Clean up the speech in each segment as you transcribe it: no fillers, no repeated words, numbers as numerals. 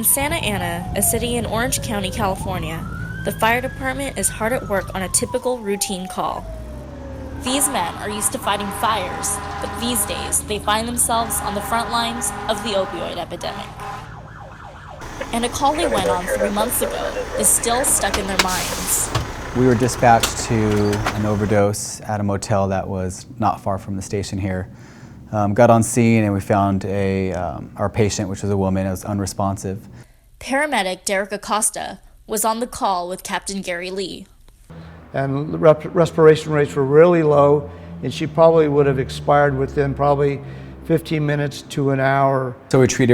In Santa Ana, a city in Orange County, California, the fire department is hard at work on a typical routine call. These men are used to fighting fires, but these days they find themselves on the front lines of the opioid epidemic. And a call they went on 3 months ago is still stuck in their minds. We were dispatched to an overdose at a motel that was not far from the station here. Got on scene and we found our patient, which was a woman, was unresponsive. Paramedic Derek Acosta was on the call with Captain Gary Lee. And respiration rates were really low, and she probably would have expired within probably 15 minutes to an hour. So we treated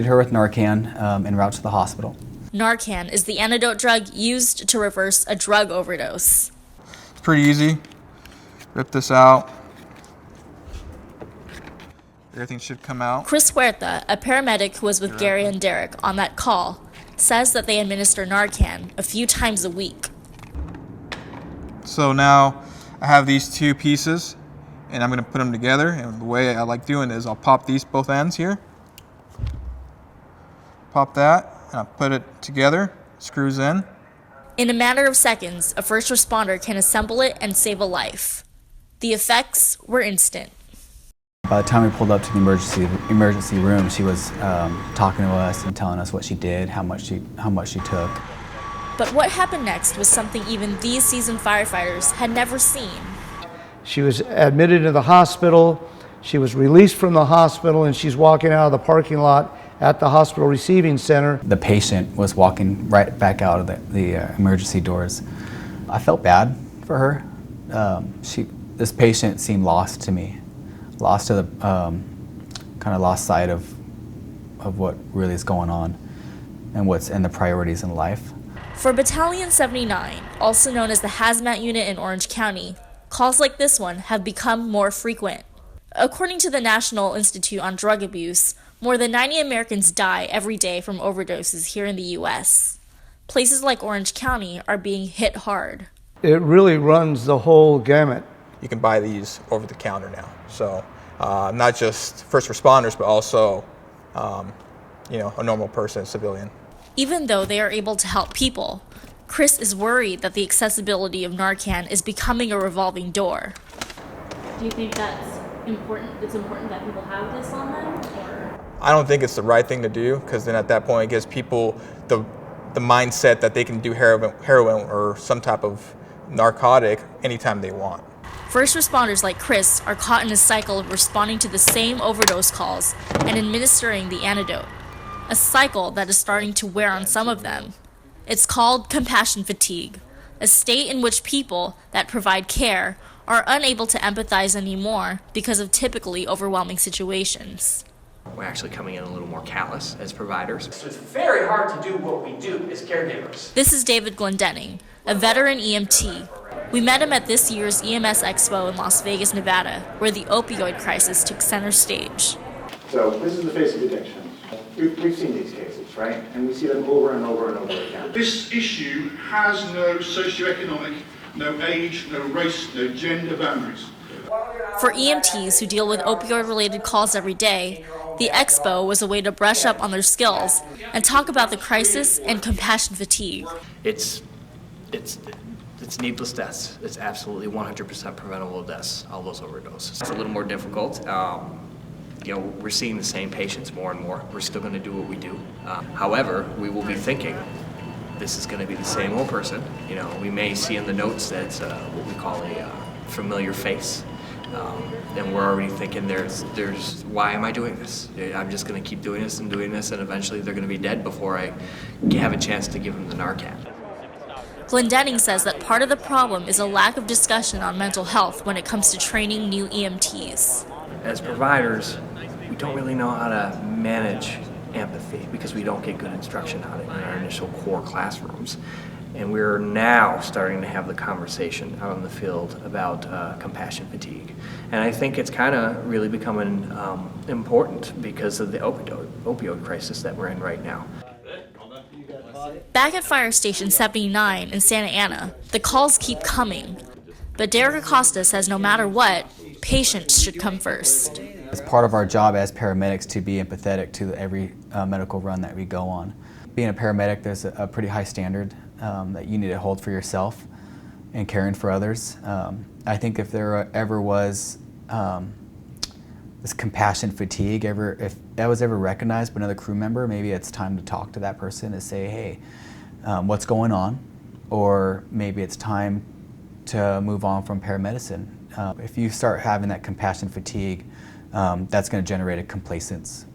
her with Narcan en route to the hospital. Narcan is the antidote drug used to reverse a drug overdose. It's pretty easy. Rip this out. Everything should come out. Chris Huerta, a paramedic who was with Gary and Derek on that call, says that they administer Narcan a few times a week. So now I have these two pieces and I'm going to put them together, and the way I like doing it is I'll pop these both ends here. Pop that and I'll put it together, screws in. In a matter of seconds, a first responder can assemble it and save a life. The effects were instant. By the time we pulled up to the emergency room, she was talking to us and telling us what she did, how much she took. But what happened next was something even these seasoned firefighters had never seen. She was admitted to the hospital, she was released from the hospital, and she's walking out of the parking lot at the hospital receiving center. The patient was walking right back out of the emergency doors. I felt bad for her. This patient seemed lost to me. Lost to the kind of lost sight of what really is going on and the priorities in life. For Battalion 79, also known as the Hazmat Unit in Orange County, calls like this one have become more frequent. According to the National Institute on Drug Abuse, more than 90 Americans die every day from overdoses here in the U.S. Places like Orange County are being hit hard. It really runs the whole gamut. You can buy these over the counter now. So not just first responders, but also a normal person, a civilian. Even though they are able to help people, Chris is worried that the accessibility of Narcan is becoming a revolving door. Do you think that's important? It's important that people have this on them? Or? I don't think it's the right thing to do, because then at that point it gives people the mindset that they can do heroin or some type of narcotic anytime they want. First responders like Chris are caught in a cycle of responding to the same overdose calls and administering the antidote, a cycle that is starting to wear on some of them. It's called compassion fatigue, a state in which people that provide care are unable to empathize anymore because of typically overwhelming situations. We're actually coming in a little more callous as providers. So it's very hard to do what we do as caregivers. This is David Glendenning, a veteran EMT. We met him at this year's EMS Expo in Las Vegas, Nevada, where the opioid crisis took center stage. So this is the face of addiction. We've seen these cases, right? And we see them over and over and over again. This issue has no socioeconomic, no age, no race, no gender boundaries. For EMTs who deal with opioid-related calls every day, the expo was a way to brush up on their skills and talk about the crisis and compassion fatigue. It's needless deaths. It's absolutely 100% preventable deaths, all those overdoses. It's a little more difficult. We're seeing the same patients more and more. We're still going to do what we do. However, we will be thinking this is going to be the same old person. We may see in the notes that it's what we call a familiar face. And we're already thinking there's why am I doing this? I'm just going to keep doing this, and eventually they're going to be dead before I have a chance to give them the Narcan. Glendenning says that part of the problem is a lack of discussion on mental health when it comes to training new EMTs. As providers, we don't really know how to manage empathy because we don't get good instruction on it in our initial core classrooms. And we're now starting to have the conversation out in the field about compassion fatigue. And I think it's kind of really becoming important because of the opioid crisis that we're in right now. Back at Fire Station 79 in Santa Ana, the calls keep coming. But Derek Acosta says no matter what, patients should come first. It's part of our job as paramedics to be empathetic to every medical run that we go on. being a paramedic, there's a pretty high standard that you need to hold for yourself and caring for others. I think if there ever was this compassion fatigue, if that was ever recognized by another crew member, maybe it's time to talk to that person and say, hey, what's going on? Or maybe it's time to move on from paramedicine. If you start having that compassion fatigue, that's going to generate a complacence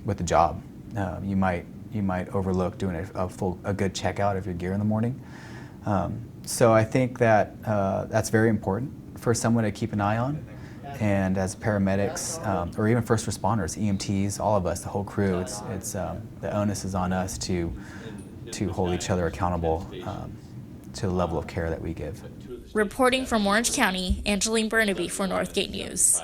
with the job. You might overlook doing a good checkout of your gear in the morning. So I think that that's very important for someone to keep an eye on. And as paramedics, or even first responders, EMTs, all of us, the whole crew, it's the onus is on us to hold each other accountable to the level of care that we give. Reporting from Orange County, Angeline Burnaby for Northgate News.